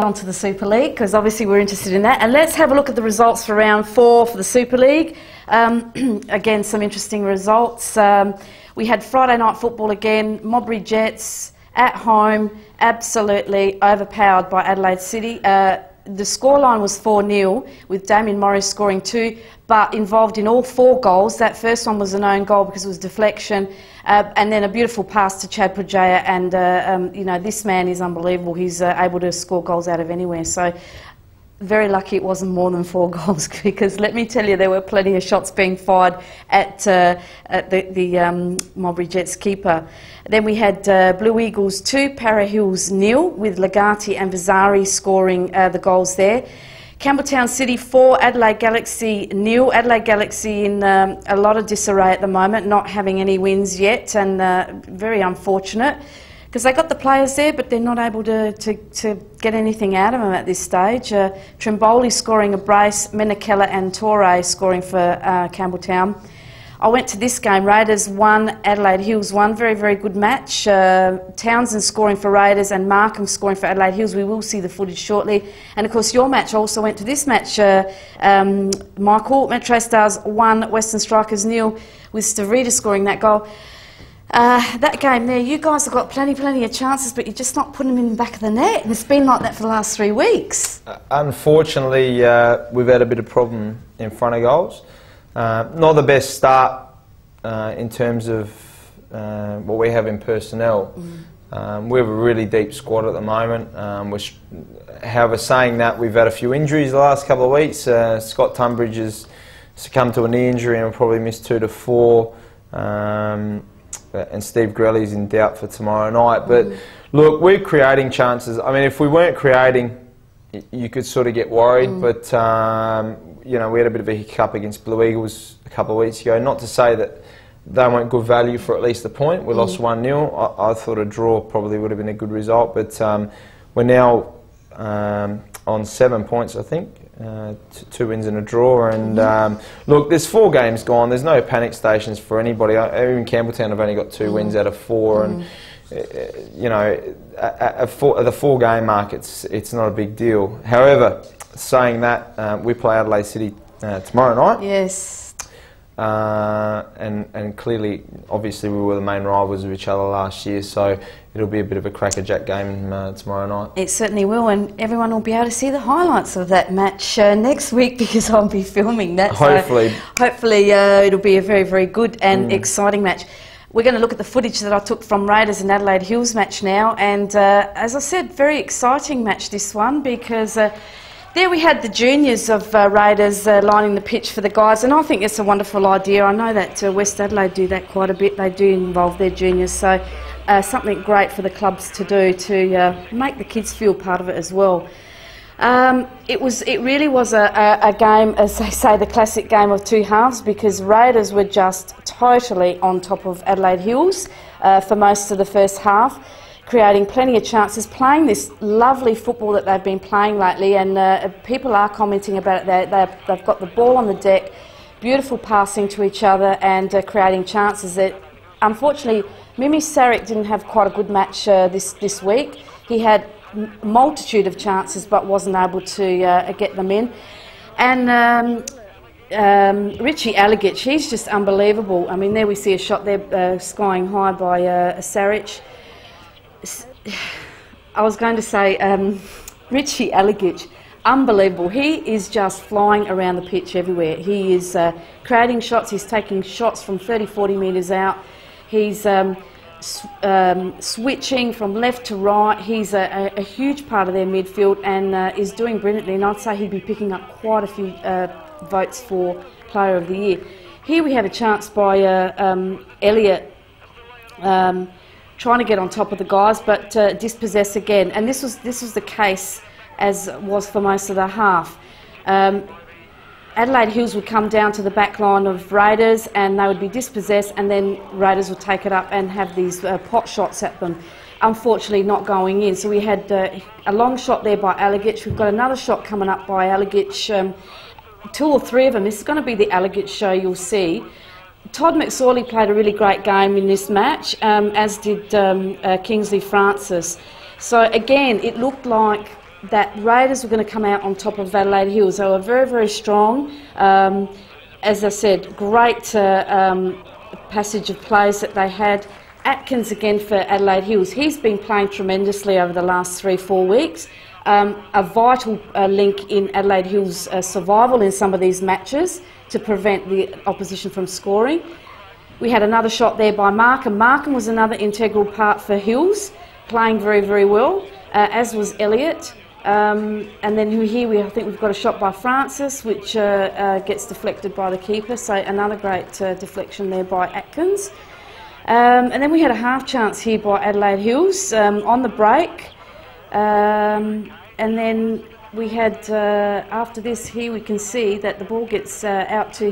on to the Super League, because obviously we're interested in that. And let's have a look at the results for round 4 for the Super League. Again, some interesting results. We had Friday night football again. Modbury Jets at home, absolutely overpowered by Adelaide City. The scoreline was 4-0, with Damien Morris scoring 2, but involved in all 4 goals. That first one was an own goal because it was deflection, and then a beautiful pass to Chad Pujaya, and you know, this man is unbelievable. He's able to score goals out of anywhere. So very lucky it wasn't more than 4 goals, because let me tell you, there were plenty of shots being fired at the Modbury Jets keeper. Then we had Blue Eagles 2, Para Hills 0, with Legati and Vazari scoring the goals there. Campbelltown City 4, Adelaide Galaxy 0. Adelaide Galaxy in a lot of disarray at the moment, not having any wins yet, and very unfortunate, because they got the players there, but they're not able to get anything out of them at this stage. Trimboli scoring a brace, Menakella and Torre scoring for Campbelltown. I went to this game, Raiders 1, Adelaide Hills 1, very, very good match. Townsend scoring for Raiders and Markham scoring for Adelaide Hills. We will see the footage shortly. And of course your match, I also went to this match, Michael, MetroStars 1, Western Strikers 0, with Stavridis scoring that goal. That game there, you guys have got plenty of chances, but you're just not putting them in the back of the net, and it's been like that for the last 3 weeks. Unfortunately, we've had a bit of problem in front of goals. Not the best start in terms of what we have in personnel. We have a really deep squad at the moment. However, saying that, we've had a few injuries the last couple of weeks. Scott Tunbridge has succumbed to a knee injury and will probably miss 2 to 4. And Steve Grelly's in doubt for tomorrow night. But look, we're creating chances. I mean, if we weren't creating, you could sort of get worried. But you know, we had a bit of a hiccup against Blue Eagles a couple of weeks ago. Not to say that they weren't good value for at least a point. We lost 1-0. I thought a draw probably would have been a good result. But we're now on 7 points, I think. 2 wins and a draw, and look, there's 4 games gone. There's no panic stations for anybody. Even Campbelltown have only got 2 wins out of 4, and you know, at the 4-game mark, it's not a big deal. However, saying that, we play Adelaide City tomorrow night. Yes. And clearly, obviously, we were the main rivals of each other last year, so it'll be a bit of a crackerjack game tomorrow night. It certainly will, and everyone will be able to see the highlights of that match next week, because I'll be filming that. Hopefully. So hopefully it'll be a very, very good and exciting match. We're going to look at the footage that I took from Raiders and Adelaide Hills match now, and as I said, very exciting match this one, because there we had the juniors of Raiders lining the pitch for the guys, and I think it's a wonderful idea. I know that West Adelaide do that quite a bit. They do involve their juniors, so something great for the clubs to do to make the kids feel part of it as well. It really was a game, as they say, the classic game of 2 halves, because Raiders were just totally on top of Adelaide Hills for most of the first half, creating plenty of chances, playing this lovely football that they've been playing lately, and people are commenting about it. They've got the ball on the deck, beautiful passing to each other, and creating chances. That unfortunately, Mimi Sarek didn't have quite a good match this week. He had a multitude of chances, but wasn't able to get them in. And Richie Allegich, he's just unbelievable. I mean, there we see a shot there skying high by Sarich. I was going to say Richie Allegich, unbelievable. He is just flying around the pitch everywhere. He is creating shots. He's taking shots from 30-40 metres out. He's switching from left to right. He's a huge part of their midfield, and is doing brilliantly, and I'd say he'd be picking up quite a few votes for Player of the Year. Here we have a chance by Elliott, trying to get on top of the guys, but dispossess again. And this was the case as was for most of the half. Adelaide Hills would come down to the back line of Raiders, and they would be dispossessed, and then Raiders would take it up and have these pot shots at them. Unfortunately not going in. So we had a long shot there by Allegich. We've got another shot coming up by Allegich. 2 or 3 of them. This is going to be the Allegich show, you'll see. Todd McSorley played a really great game in this match, as did Kingsley Francis. So again, it looked like that Raiders were going to come out on top of Adelaide Hills. They were very, very strong. As I said, great passage of plays that they had. Atkins again for Adelaide Hills. He's been playing tremendously over the last 3-4 weeks. A vital link in Adelaide Hills' survival in some of these matches to prevent the opposition from scoring. We had another shot there by Markham. Markham was another integral part for Hills, playing very, very well, as was Elliott. And then here I think we've got a shot by Francis, which gets deflected by the keeper, so another great deflection there by Atkins. And then we had a half chance here by Adelaide Hills on the break. And then we had, after this here, we can see that the ball gets out to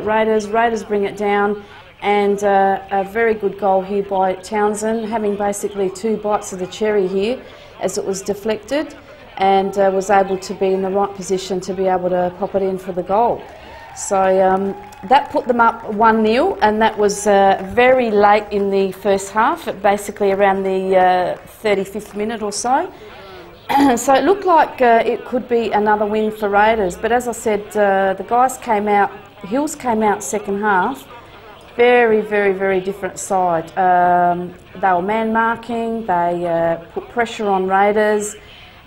Raiders. Raiders bring it down, and a very good goal here by Townsend, having basically 2 bites of the cherry here as it was deflected, and was able to be in the right position to be able to pop it in for the goal. So that put them up 1-0, and that was very late in the first half, basically around the 35th minute or so. So it looked like it could be another win for Raiders, but as I said, the guys came out, Hills came out second half, very, very, very different side. They were man marking, they put pressure on Raiders,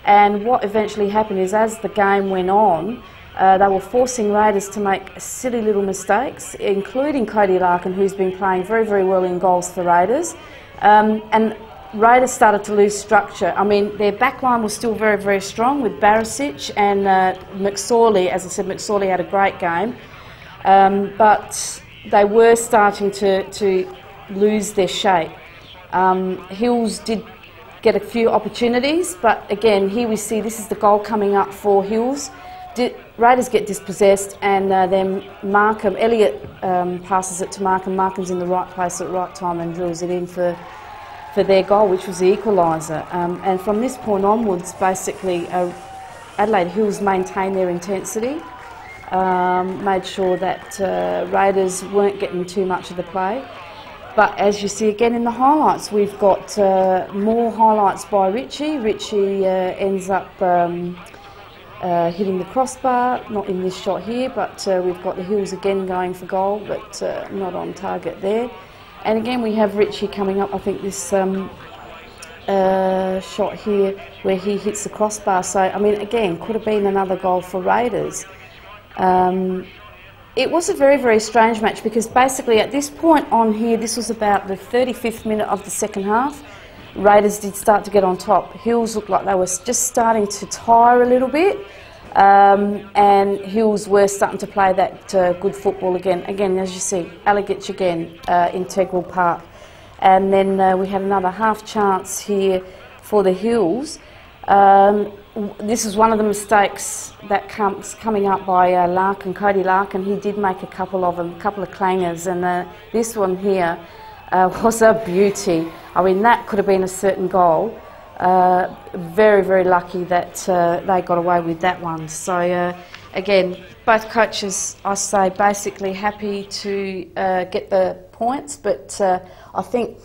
and what eventually happened is as the game went on, they were forcing Raiders to make silly little mistakes, including Cody Larkin, who's been playing very, very well in goals for Raiders. And Raiders started to lose structure. I mean, their backline was still very, very strong with Barisic and McSorley. As I said, McSorley had a great game. But they were starting to lose their shape. Hills did get a few opportunities, but again, here we see this is the goal coming up for Hills. Raiders get dispossessed, and then Markham, Elliott passes it to Markham. Markham's in the right place at the right time and drills it in for their goal, which was the equaliser. And from this point onwards, basically, Adelaide Hills maintained their intensity, made sure that Raiders weren't getting too much of the play. But as you see again in the highlights, we've got more highlights by Richie. Richie ends up hitting the crossbar, not in this shot here, but we've got the Hills again going for goal, but not on target there. And again we have Richie coming up, I think this shot here where he hits the crossbar. So, I mean, again, could have been another goal for Raiders. It was a very, very strange match because basically at this point on here, this was about the 35th minute of the second half, Raiders did start to get on top. Hills looked like they were just starting to tire a little bit, and Hills were starting to play that good football again. Again, as you see, Allegich again, integral part. And then we had another half chance here for the Hills. This is one of the mistakes that comes coming up by Larkin, Cody Larkin. He did make a couple of them, a couple of clangers, and this one here was a beauty. I mean, that could have been a certain goal. Very, very lucky that they got away with that one. So again, both coaches, I say, basically happy to get the points, but I think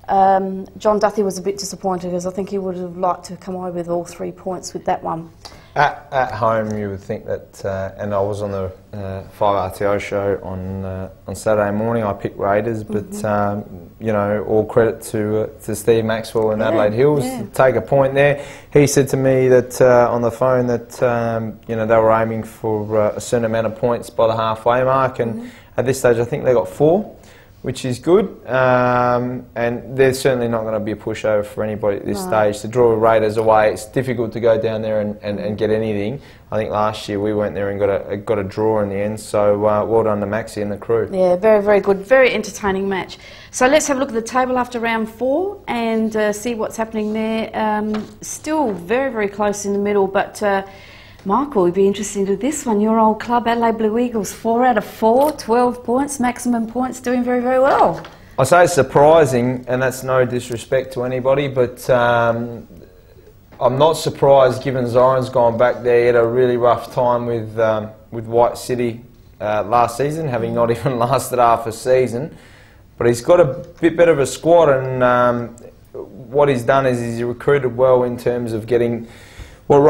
John Duthie was a bit disappointed because I think he would have liked to come away with all 3 points with that one. At home, you would think that, and I was on the 5RTO show on Saturday morning. I picked Raiders, but you know, all credit to Steve Maxwell and Adelaide Hills to take a point there. He said to me that on the phone that you know, they were aiming for a certain amount of points by the halfway mark, and at this stage, I think they got 4. Which is good, and there's certainly not going to be a pushover for anybody at this stage. To draw Raiders away, it's difficult to go down there and get anything. I think last year we went there and got a draw in the end, so well done to Maxie and the crew. Yeah, very, very good, very entertaining match. So let's have a look at the table after round 4 and see what's happening there. Still very, very close in the middle, but Michael, we'd be interested in this one. Your old club, Adelaide Blue Eagles, 4 out of 4, 12 points, maximum points, doing very, very well. I say it's surprising, and that's no disrespect to anybody, but I'm not surprised given Zoran's gone back there. He had a really rough time with White City last season, having not even lasted half a season. But he's got a bit better of a squad, and what he's done is he's recruited well in terms of getting, well,